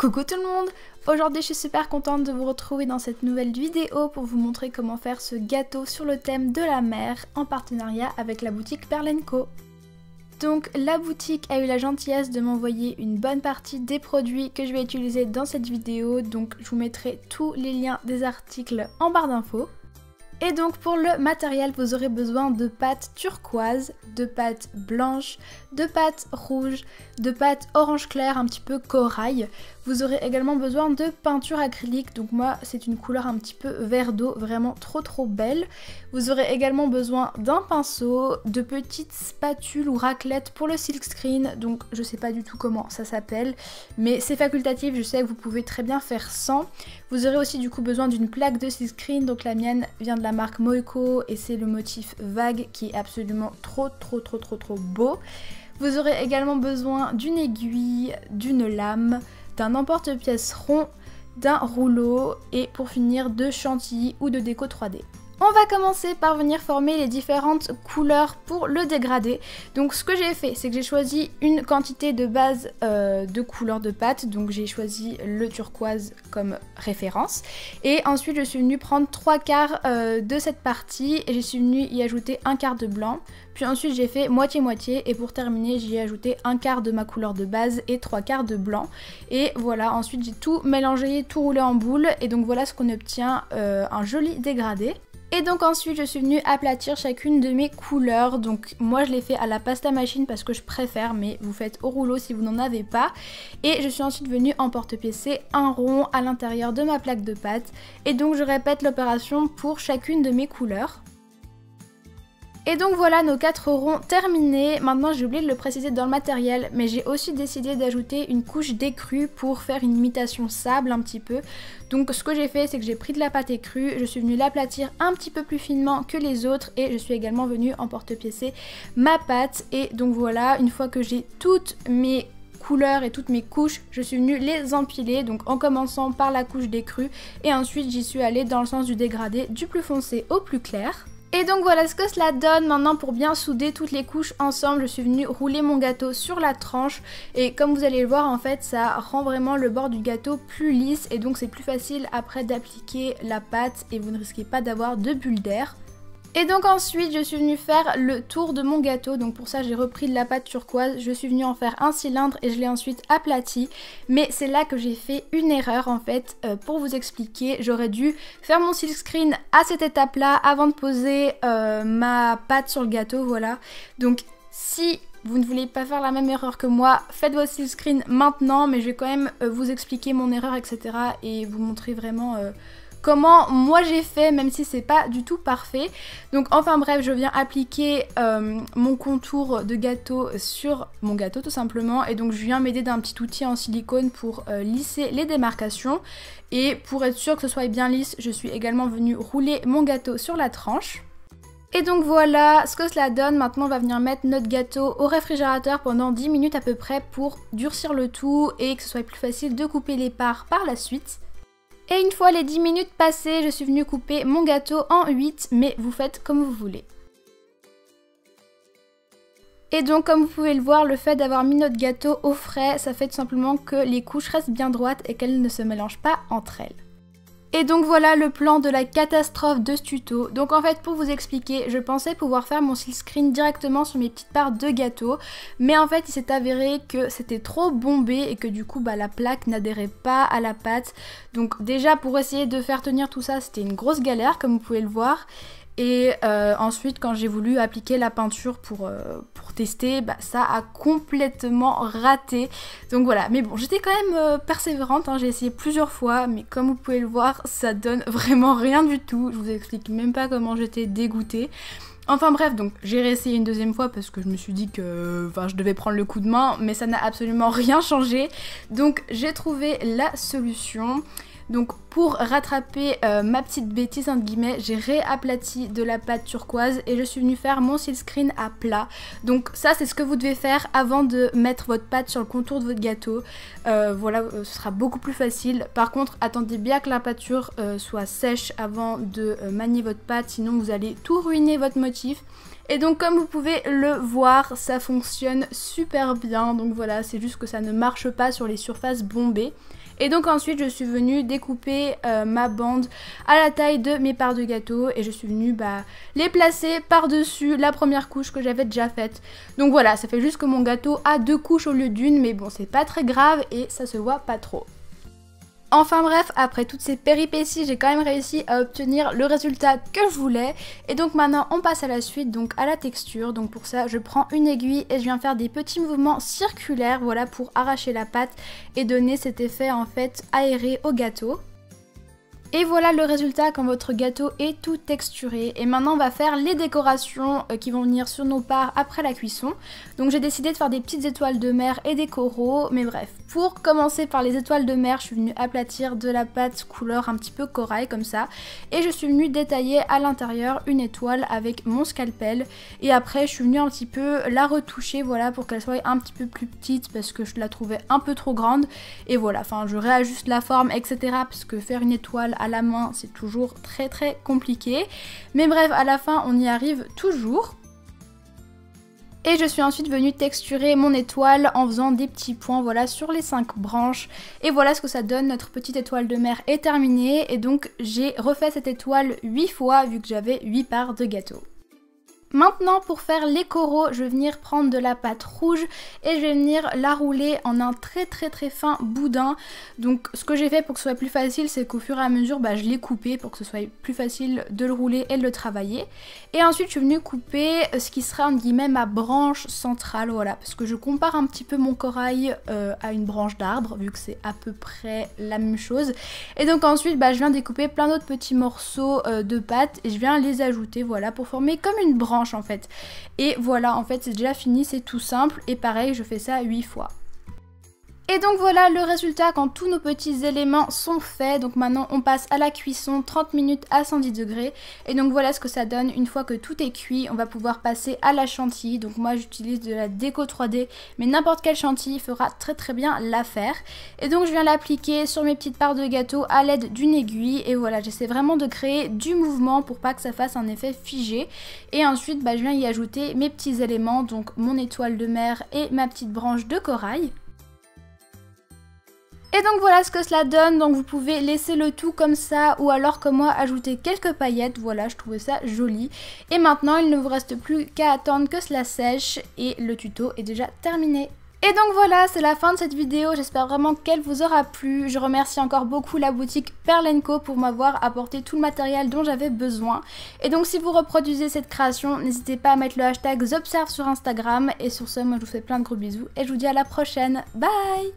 Coucou tout le monde! Aujourd'hui je suis super contente de vous retrouver dans cette nouvelle vidéo pour vous montrer comment faire ce gâteau sur le thème de la mer en partenariat avec la boutique Perle & Co. Donc la boutique a eu la gentillesse de m'envoyer une bonne partie des produits que je vais utiliser dans cette vidéo, donc je vous mettrai tous les liens des articles en barre d'infos. Et donc pour le matériel, vous aurez besoin de pâte turquoise, de pâte blanche, de pâte rouge, de pâte orange clair un petit peu corail. Vous aurez également besoin de peinture acrylique, donc moi c'est une couleur un petit peu vert d'eau, vraiment trop belle. Vous aurez également besoin d'un pinceau, de petites spatules ou raclettes pour le silkscreen, donc je sais pas du tout comment ça s'appelle, mais c'est facultatif, je sais que vous pouvez très bien faire sans. Vous aurez aussi du coup besoin d'une plaque de silkscreen, donc la mienne vient de la marque Moiko et c'est le motif vague qui est absolument trop beau. Vous aurez également besoin d'une aiguille, d'une lame, d'un emporte-pièce rond, d'un rouleau et pour finir de chantilly ou de déco 3D. On va commencer par venir former les différentes couleurs pour le dégradé. Donc ce que j'ai fait, c'est que j'ai choisi une quantité de base de couleurs de pâte. Donc j'ai choisi le turquoise comme référence. Et ensuite je suis venue prendre 3/4 de cette partie et je suis venue y ajouter 1/4 de blanc. Puis ensuite j'ai fait moitié-moitié et pour terminer j'y ai ajouté 1/4 de ma couleur de base et 3/4 de blanc. Et voilà, ensuite j'ai tout mélangé, tout roulé en boule et donc voilà ce qu'on obtient, un joli dégradé. Et donc ensuite je suis venue aplatir chacune de mes couleurs, donc moi je l'ai fait à la pasta machine parce que je préfère, mais vous faites au rouleau si vous n'en avez pas. Et je suis ensuite venue emporte-piécer un rond à l'intérieur de ma plaque de pâte, et donc je répète l'opération pour chacune de mes couleurs. Et donc voilà nos 4 ronds terminés. Maintenant j'ai oublié de le préciser dans le matériel, mais j'ai aussi décidé d'ajouter une couche d'écru pour faire une imitation sable un petit peu. Donc ce que j'ai fait, c'est que j'ai pris de la pâte écrue, je suis venue l'aplatir un petit peu plus finement que les autres et je suis également venue emporte-piécer ma pâte. Et donc voilà, une fois que j'ai toutes mes couleurs et toutes mes couches, je suis venue les empiler, donc en commençant par la couche d'écru et ensuite j'y suis allée dans le sens du dégradé du plus foncé au plus clair. Et donc voilà ce que cela donne. Maintenant, pour bien souder toutes les couches ensemble, je suis venue rouler mon gâteau sur la tranche et comme vous allez le voir, en fait ça rend vraiment le bord du gâteau plus lisse et donc c'est plus facile après d'appliquer la pâte et vous ne risquez pas d'avoir de bulles d'air. Et donc ensuite je suis venue faire le tour de mon gâteau, donc pour ça j'ai repris de la pâte turquoise, je suis venue en faire un cylindre et je l'ai ensuite aplati. Mais c'est là que j'ai fait une erreur en fait, pour vous expliquer, j'aurais dû faire mon silkscreen à cette étape là avant de poser ma pâte sur le gâteau, voilà. Donc si vous ne voulez pas faire la même erreur que moi, faites votre silkscreen maintenant, mais je vais quand même vous expliquer mon erreur etc. et vous montrer vraiment comment moi j'ai fait, même si c'est pas du tout parfait. Donc enfin bref, je viens appliquer mon contour de gâteau sur mon gâteau tout simplement. Et donc je viens m'aider d'un petit outil en silicone pour lisser les démarcations. Et pour être sûr que ce soit bien lisse, je suis également venue rouler mon gâteau sur la tranche. Et donc voilà ce que cela donne. Maintenant on va venir mettre notre gâteau au réfrigérateur pendant 10 minutes à peu près pour durcir le tout et que ce soit plus facile de couper les parts par la suite. Et une fois les 10 minutes passées, je suis venue couper mon gâteau en 8, mais vous faites comme vous voulez. Et donc comme vous pouvez le voir, le fait d'avoir mis notre gâteau au frais, ça fait tout simplement que les couches restent bien droites et qu'elles ne se mélangent pas entre elles. Et donc voilà le plan de la catastrophe de ce tuto. Donc en fait pour vous expliquer, je pensais pouvoir faire mon silkscreen directement sur mes petites parts de gâteau. Mais en fait il s'est avéré que c'était trop bombé et que du coup la plaque n'adhérait pas à la pâte. Donc déjà pour essayer de faire tenir tout ça c'était une grosse galère comme vous pouvez le voir. Et ensuite quand j'ai voulu appliquer la peinture pour tester, ça a complètement raté. Donc voilà, mais bon j'étais quand même persévérante, hein. J'ai essayé plusieurs fois, mais comme vous pouvez le voir ça donne vraiment rien du tout. Je vous explique même pas comment j'étais dégoûtée. Enfin bref, donc j'ai réessayé une deuxième fois parce que je me suis dit que je devais prendre le coup de main, mais ça n'a absolument rien changé. Donc j'ai trouvé la solution. Donc pour rattraper ma petite bêtise entre guillemets, j'ai réaplati de la pâte turquoise et je suis venue faire mon silkscreen à plat. Donc ça c'est ce que vous devez faire avant de mettre votre pâte sur le contour de votre gâteau. Voilà, ce sera beaucoup plus facile. Par contre attendez bien que la pâture soit sèche avant de manier votre pâte, sinon vous allez tout ruiner votre motif. Et donc comme vous pouvez le voir, ça fonctionne super bien. Donc voilà, c'est juste que ça ne marche pas sur les surfaces bombées. Et donc ensuite je suis venue découper ma bande à la taille de mes parts de gâteau et je suis venue les placer par-dessus la première couche que j'avais déjà faite. Donc voilà, ça fait juste que mon gâteau a 2 couches au lieu d'une, mais bon c'est pas très grave et ça se voit pas trop. Enfin bref, après toutes ces péripéties, j'ai quand même réussi à obtenir le résultat que je voulais. Et donc maintenant on passe à la suite, donc à la texture. Donc pour ça je prends une aiguille et je viens faire des petits mouvements circulaires, voilà, pour arracher la pâte et donner cet effet en fait aéré au gâteau. Et voilà le résultat quand votre gâteau est tout texturé. Et maintenant on va faire les décorations qui vont venir sur nos parts après la cuisson. Donc j'ai décidé de faire des petites étoiles de mer et des coraux, mais bref. Pour commencer par les étoiles de mer, je suis venue aplatir de la pâte couleur un petit peu corail comme ça. Et je suis venue détailler à l'intérieur une étoile avec mon scalpel. Et après je suis venue un petit peu la retoucher, voilà, pour qu'elle soit un petit peu plus petite parce que je la trouvais un peu trop grande. Et voilà, enfin je réajuste la forme, etc. parce que faire une étoile à la main c'est toujours très compliqué, mais bref à la fin on y arrive toujours. Et je suis ensuite venue texturer mon étoile en faisant des petits points, voilà, sur les 5 branches. Et voilà ce que ça donne, notre petite étoile de mer est terminée. Et donc j'ai refait cette étoile 8 fois vu que j'avais 8 parts de gâteau. Maintenant pour faire les coraux, je vais venir prendre de la pâte rouge et je vais venir la rouler en un très fin boudin. Donc ce que j'ai fait pour que ce soit plus facile, c'est qu'au fur et à mesure je l'ai coupé pour que ce soit plus facile de le rouler et de le travailler. Et ensuite je suis venue couper ce qui sera entre guillemets ma branche centrale, voilà, parce que je compare un petit peu mon corail à une branche d'arbre vu que c'est à peu près la même chose. Et donc ensuite je viens découper plein d'autres petits morceaux de pâte et je viens les ajouter, voilà, pour former comme une branche en fait. Et voilà, en fait c'est déjà fini, c'est tout simple et pareil je fais ça 8 fois. Et donc voilà le résultat quand tous nos petits éléments sont faits. Donc maintenant on passe à la cuisson, 30 minutes à 110 degrés. Et donc voilà ce que ça donne une fois que tout est cuit. On va pouvoir passer à la chantilly. Donc moi j'utilise de la déco 3D, mais n'importe quelle chantilly fera très bien l'affaire. Et donc je viens l'appliquer sur mes petites parts de gâteau à l'aide d'une aiguille. Et voilà, j'essaie vraiment de créer du mouvement pour pas que ça fasse un effet figé. Et ensuite je viens y ajouter mes petits éléments, donc mon étoile de mer et ma petite branche de corail. Et donc voilà ce que cela donne, donc vous pouvez laisser le tout comme ça ou alors comme moi ajouter quelques paillettes, voilà je trouvais ça joli. Et maintenant il ne vous reste plus qu'à attendre que cela sèche et le tuto est déjà terminé. Et donc voilà, c'est la fin de cette vidéo, j'espère vraiment qu'elle vous aura plu. Je remercie encore beaucoup la boutique Perlen Co pour m'avoir apporté tout le matériel dont j'avais besoin. Et donc si vous reproduisez cette création, n'hésitez pas à mettre le hashtag Zobserve sur Instagram. Et sur ce, moi je vous fais plein de gros bisous et je vous dis à la prochaine. Bye!